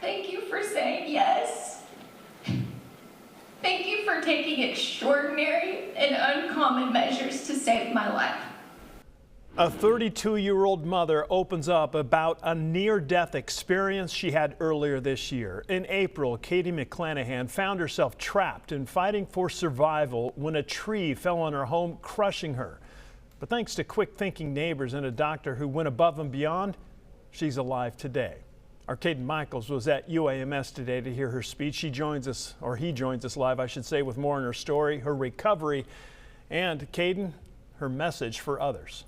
Thank you for saying yes. Thank you for taking extraordinary and uncommon measures to save my life. A 32-year-old mother opens up about a near-death experience she had earlier this year. In April, Katie McClanahan found herself trapped and fighting for survival when a tree fell on her home, crushing her. But thanks to quick-thinking neighbors and a doctor who went above and beyond, she's alive today. Our Caden Michaels was at UAMS today to hear her speech. He joins us live, I should say, with more on her story, her recovery, and Caden, her message for others.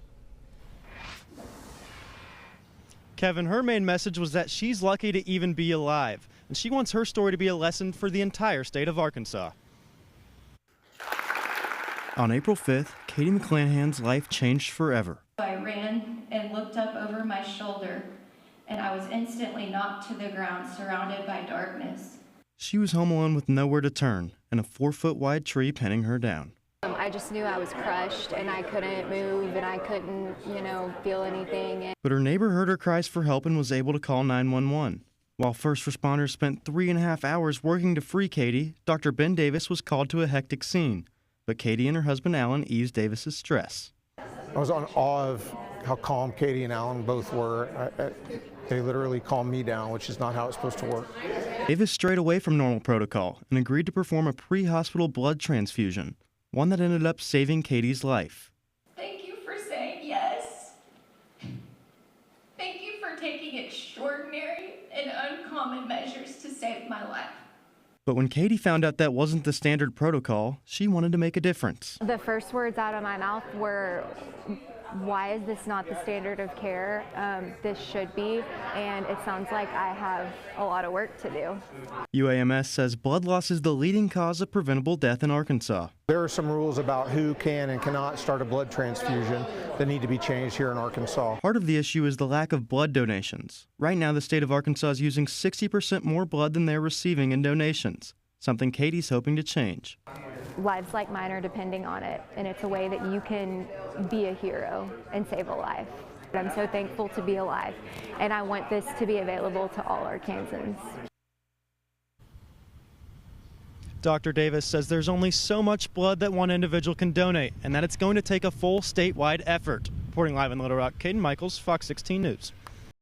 Kevin, her main message was that she's lucky to even be alive, and she wants her story to be a lesson for the entire state of Arkansas. On April 5th, Katie McClanahan's life changed forever. I ran and looked up over my shoulder, and I was instantly knocked to the ground, surrounded by darkness. She was home alone with nowhere to turn, and a 4-foot-wide tree pinning her down. I just knew I was crushed and I couldn't move and I couldn't, feel anything. But her neighbor heard her cries for help and was able to call 911. While first responders spent 3.5 hours working to free Katie, Dr. Ben Davis was called to a hectic scene. But Katie and her husband Alan eased Davis's stress. I was in awe of how calm Katie and Alan both were. They literally calmed me down, which is not how it's supposed to work. Davis strayed away from normal protocol and agreed to perform a pre-hospital blood transfusion, one that ended up saving Katie's life. Thank you for saying yes. Thank you for taking extraordinary and uncommon measures to save my life. But when Katie found out that wasn't the standard protocol, she wanted to make a difference. The first words out of my mouth were, why is this not the standard of care? This should be, and it sounds like I have a lot of work to do. UAMS says blood loss is the leading cause of preventable death in Arkansas. There are some rules about who can and cannot start a blood transfusion that need to be changed here in Arkansas. Part of the issue is the lack of blood donations. Right now, the state of Arkansas is using 60% more blood than they're receiving in donations, something Katie's hoping to change. Lives like mine are depending on it, and it's a way that you can be a hero and save a life. I'm so thankful to be alive, and I want this to be available to all Arkansans. Dr. Davis says there's only so much blood that one individual can donate, and that it's going to take a full statewide effort. Reporting live in Little Rock, Caden Michaels, Fox 16 News.